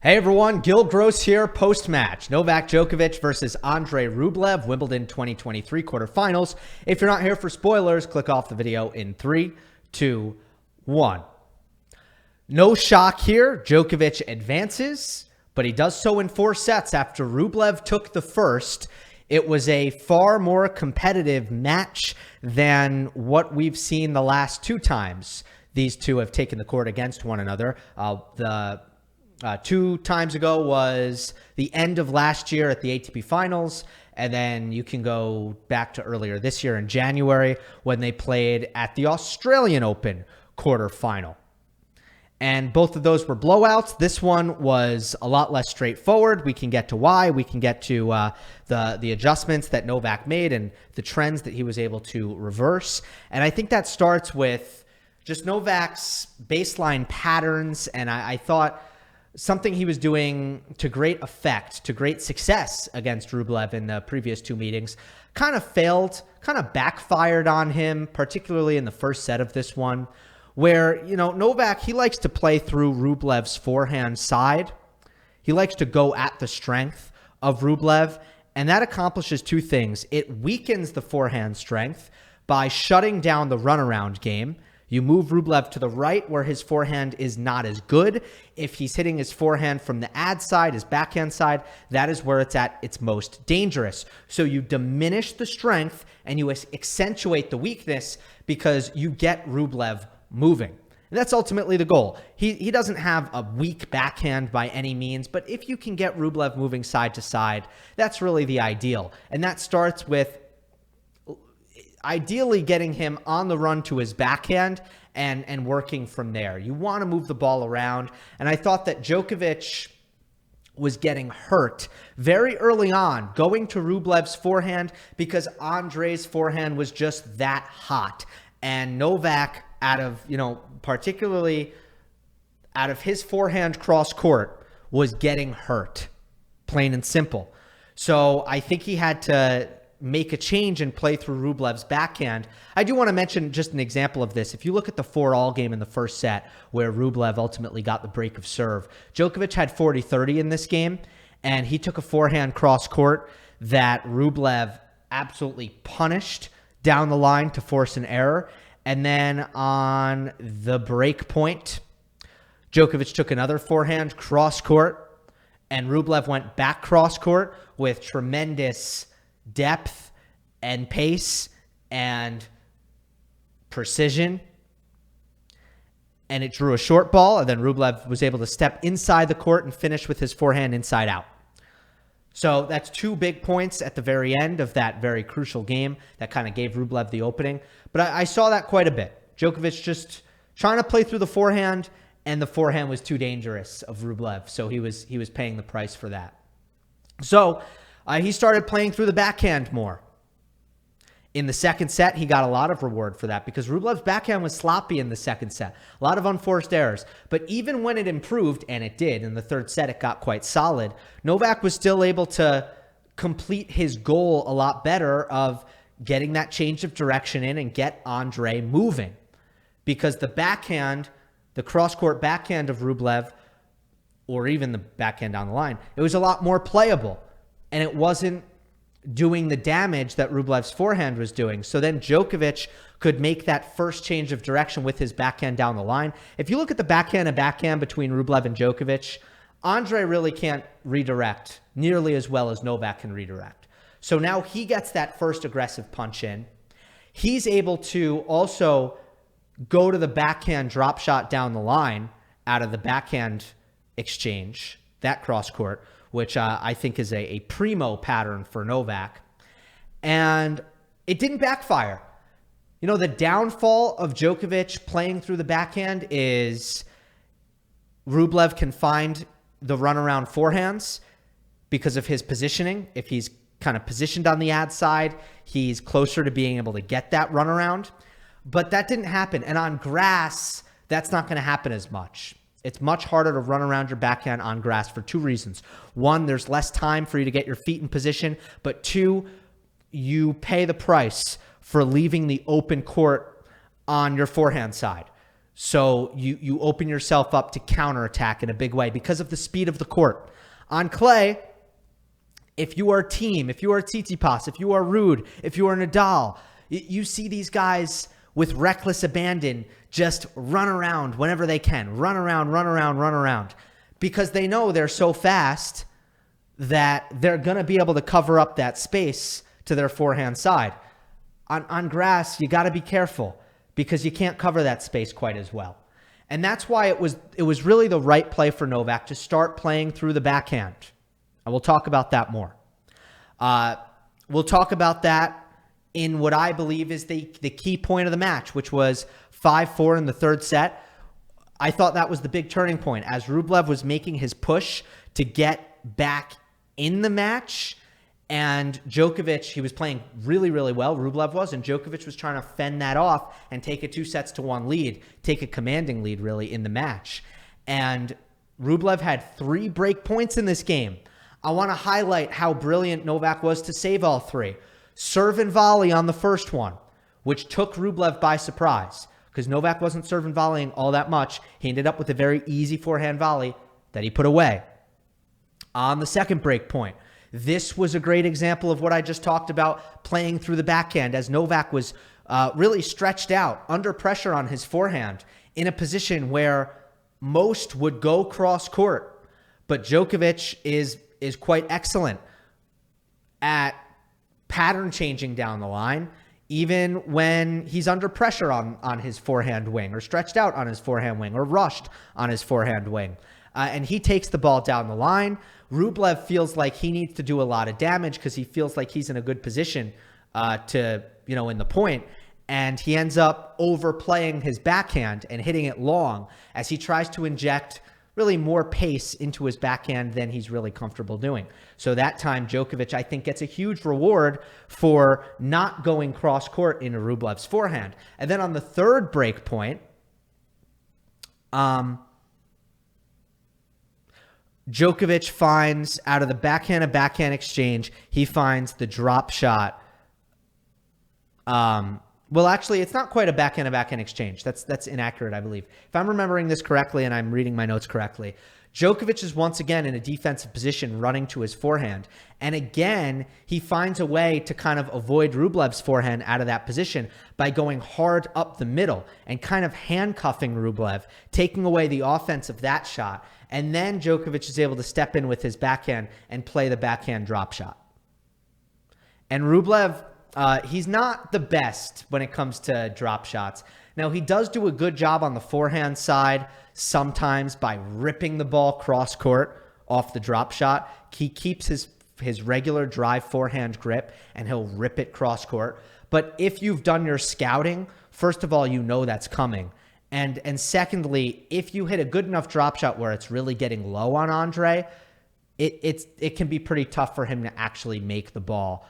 Hey everyone, Gil Gross here, post-match. Novak Djokovic versus Andrei Rublev, Wimbledon 2023 quarterfinals. If you're not here for spoilers, click off the video in 3, 2, 1. No shock here, Djokovic advances, but he does so in 4 sets after Rublev took the first. It was a far more competitive match than what we've seen the last 2 times these two have taken the court against one another. 2 times ago was the end of last year at the ATP Finals, and then you can go back to earlier this year in January when they played at the Australian Open quarterfinal. And both of those were blowouts. This one was a lot less straightforward. We can get to why. We can get to the adjustments that Novak made and the trends that he was able to reverse. And I think that starts with just Novak's baseline patterns, and I thought something he was doing to great effect, to great success against Rublev in the previous 2 meetings, kind of failed, kind of backfired on him, particularly in the first set of this one, where, Novak, he likes to play through Rublev's forehand side. He likes to go at the strength of Rublev, and that accomplishes 2 things. It weakens the forehand strength by shutting down the runaround game. You move Rublev to the right where his forehand is not as good. If he's hitting his forehand from the ad side, his backhand side, that is where it's at its most dangerous. So you diminish the strength and you accentuate the weakness because you get Rublev moving. And that's ultimately the goal. He doesn't have a weak backhand by any means, but if you can get Rublev moving side to side, that's really the ideal. And that starts with ideally getting him on the run to his backhand and working from there. You want to move the ball around. And I thought that Djokovic was getting hurt very early on, going to Rublev's forehand because Andrei's forehand was just that hot. And Novak, particularly out of his forehand cross court, was getting hurt, plain and simple. So I think he had to make a change and play through Rublev's backhand. I do want to mention just an example of this. If you look at the 4-all game in the first set where Rublev ultimately got the break of serve, Djokovic had 40-30 in this game, and he took a forehand cross court that Rublev absolutely punished down the line to force an error. And then on the break point, Djokovic took another forehand cross court, and Rublev went back cross court with tremendous depth and pace and precision, and it drew a short ball, and then Rublev was able to step inside the court and finish with his forehand inside out. So that's 2 big points at the very end of that very crucial game that kind of gave Rublev the opening. But I saw that quite a bit. Djokovic just trying to play through the forehand, and the forehand was too dangerous of Rublev, so he was paying the price for that. So he started playing through the backhand more. In the second set, he got a lot of reward for that because Rublev's backhand was sloppy in the second set. A lot of unforced errors. But even when it improved, and it did, in the third set it got quite solid, Novak was still able to complete his goal a lot better of getting that change of direction in and get Andrei moving. Because the backhand, the cross-court backhand of Rublev, or even the backhand down the line, it was a lot more playable. And it wasn't doing the damage that Rublev's forehand was doing. So then Djokovic could make that first change of direction with his backhand down the line. If you look at the backhand and backhand between Rublev and Djokovic, Andrei really can't redirect nearly as well as Novak can redirect. So now he gets that first aggressive punch in. He's able to also go to the backhand drop shot down the line out of the backhand exchange, that cross court, which I think is a primo pattern for Novak. And it didn't backfire. The downfall of Djokovic playing through the backhand is Rublev can find the runaround forehands because of his positioning. If he's kind of positioned on the ad side, he's closer to being able to get that runaround. But that didn't happen. And on grass, that's not going to happen as much. It's much harder to run around your backhand on grass for 2 reasons. 1, there's less time for you to get your feet in position. But 2, you pay the price for leaving the open court on your forehand side. So you open yourself up to counterattack in a big way because of the speed of the court. On clay, if you are Thiem, if you are Tsitsipas, if you are Ruud, if you are Nadal, you see these guys with reckless abandon just run around whenever they can. Run around. Because they know they're so fast that they're going to be able to cover up that space to their forehand side. On grass, you got to be careful because you can't cover that space quite as well. And that's why it was really the right play for Novak to start playing through the backhand. And we'll talk about that more. We'll talk about that in what I believe is the key point of the match, which was 5-4 in the third set. I thought that was the big turning point as Rublev was making his push to get back in the match. And Djokovic, he was playing really, really well, Rublev was, and Djokovic was trying to fend that off and take a 2-1 lead, take a commanding lead, really, in the match. And Rublev had 3 break points in this game. I want to highlight how brilliant Novak was to save all 3. Serve and volley on the first one, which took Rublev by surprise because Novak wasn't serving volleying all that much. He ended up with a very easy forehand volley that he put away. On the second break point, this was a great example of what I just talked about, playing through the backhand as Novak was really stretched out under pressure on his forehand in a position where most would go cross court. But Djokovic is quite excellent at pattern changing down the line, even when he's under pressure on his forehand wing or stretched out on his forehand wing or rushed on his forehand wing. And he takes the ball down the line. Rublev feels like he needs to do a lot of damage because he feels like he's in a good position to, in the point. And he ends up overplaying his backhand and hitting it long as he tries to inject really more pace into his backhand than he's really comfortable doing. So that time, Djokovic, I think, gets a huge reward for not going cross court into Rublev's forehand. And then on the third break point, Djokovic finds, out of the backhand to backhand exchange, he finds the drop shot. Well, actually, it's not quite a backhand to backhand exchange. That's inaccurate, I believe. If I'm remembering this correctly and I'm reading my notes correctly, Djokovic is once again in a defensive position running to his forehand. And again, he finds a way to kind of avoid Rublev's forehand out of that position by going hard up the middle and kind of handcuffing Rublev, taking away the offense of that shot. And then Djokovic is able to step in with his backhand and play the backhand drop shot. And Rublev, he's not the best when it comes to drop shots. Now, he does do a good job on the forehand side sometimes by ripping the ball cross court off the drop shot. He keeps his regular drive forehand grip and he'll rip it cross court. But if you've done your scouting, first of all, you know that's coming. And secondly, if you hit a good enough drop shot where it's really getting low on Andre, it can be pretty tough for him to actually make the ball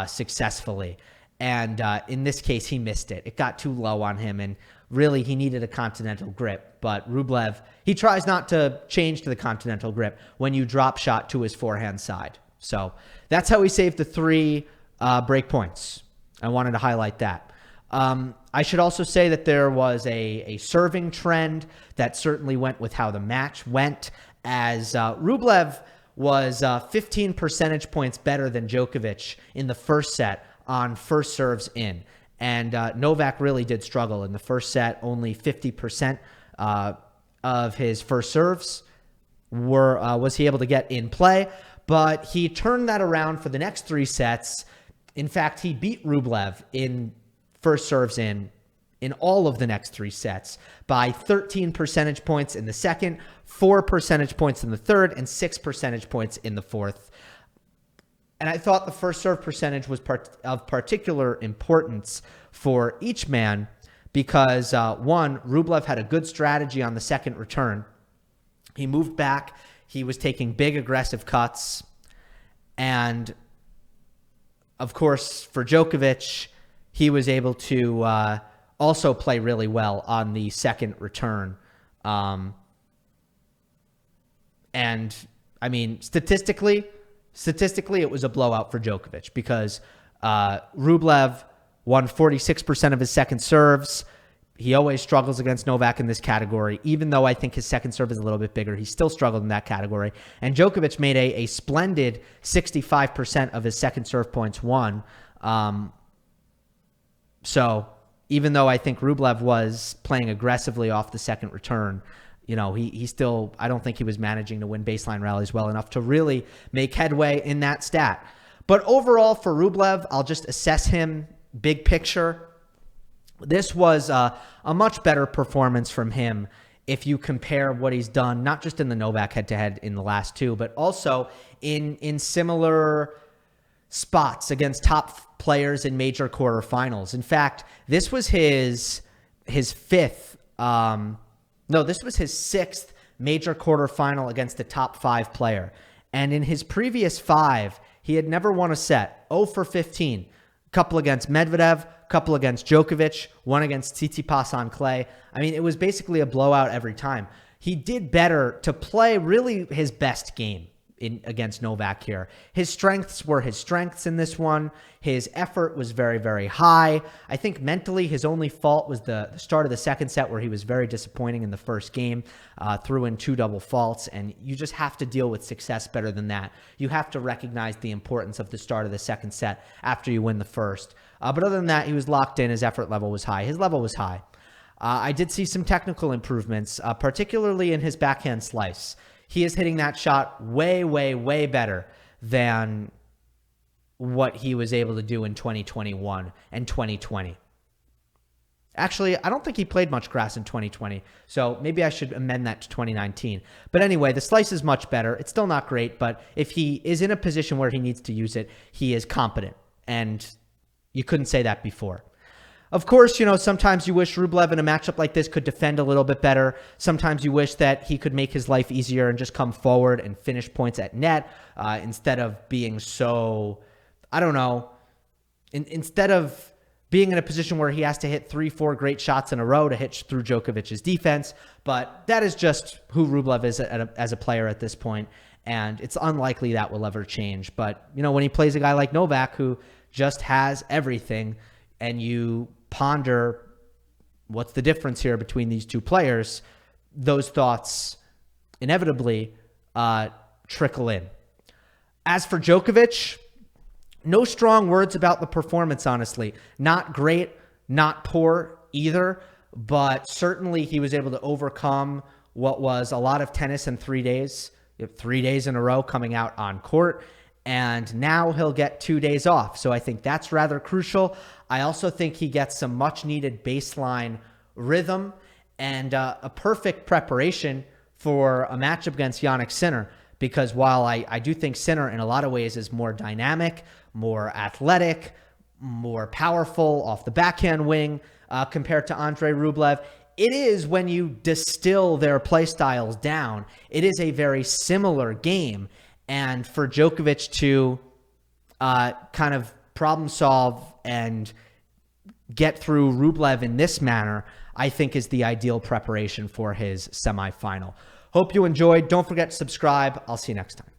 successfully. And in this case, he missed it. It got too low on him, and really he needed a continental grip. But Rublev, he tries not to change to the continental grip when you drop shot to his forehand side. So that's how he saved the 3 break points. I wanted to highlight that. I should also say that there was a serving trend that certainly went with how the match went, as Rublev was 15 percentage points better than Djokovic in the first set on first serves in. And Novak really did struggle in the first set. Only 50% of his first serves was he able to get in play. But he turned that around for the next 3 sets. In fact, he beat Rublev in first serves in all of the next 3 sets by 13 percentage points in the second, 4 percentage points in the third, and 6 percentage points in the fourth. And I thought the first serve percentage was of particular importance for each man because, one, Rublev had a good strategy on the second return. He moved back. He was taking big, aggressive cuts. And, of course, for Djokovic, he was able to also play really well on the second return. And, I mean, statistically, it was a blowout for Djokovic because Rublev won 46% of his second serves. He always struggles against Novak in this category. Even though I think his second serve is a little bit bigger, he still struggled in that category. And Djokovic made a splendid 65% of his second serve points won. So even though I think Rublev was playing aggressively off the second return, he still, I don't think he was managing to win baseline rallies well enough to really make headway in that stat. But overall for Rublev, I'll just assess him big picture. This was a much better performance from him if you compare what he's done, not just in the Novak head-to-head in the last two, but also in similar spots against top players in major quarterfinals. In fact, this was his sixth major quarterfinal against the top 5 player. And in his previous 5, he had never won a set, 0 for 15. Couple against Medvedev, couple against Djokovic, one against Tsitsipas on clay. I mean, it was basically a blowout every time. He did better to play really his best game against Novak here. His strengths were his strengths in this one. His effort was very, very high. I think mentally his only fault was the start of the second set where he was very disappointing in the first game, threw in 2 double faults, and you just have to deal with success better than that. You have to recognize the importance of the start of the second set after you win the first. But other than that, he was locked in. His effort level was high. His level was high. I did see some technical improvements, particularly in his backhand slice. He is hitting that shot way, way, way better than what he was able to do in 2021 and 2020. Actually, I don't think he played much grass in 2020, so maybe I should amend that to 2019. But anyway, the slice is much better. It's still not great, but if he is in a position where he needs to use it, he is competent, and you couldn't say that before. Of course, sometimes you wish Rublev in a matchup like this could defend a little bit better. Sometimes you wish that he could make his life easier and just come forward and finish points at net instead of being so, instead of being in a position where he has to hit 3-4 great shots in a row to hit through Djokovic's defense. But that is just who Rublev is as a player at this point, and it's unlikely that will ever change. But, when he plays a guy like Novak who just has everything, and you ponder what's the difference here between these two players, those thoughts inevitably trickle in. As for Djokovic, no strong words about the performance, honestly. Not great, not poor either, but certainly he was able to overcome what was a lot of tennis in 3 days. 3 days in a row coming out on court. And now he'll get 2 days off. So I think that's rather crucial. I also think he gets some much needed baseline rhythm and a perfect preparation for a matchup against Jannik Sinner. Because while I do think Sinner in a lot of ways is more dynamic, more athletic, more powerful off the backhand wing compared to Andrei Rublev, it is, when you distill their play styles down, it is a very similar game. And for Djokovic to kind of problem solve and get through Rublev in this manner, I think is the ideal preparation for his semifinal. Hope you enjoyed. Don't forget to subscribe. I'll see you next time.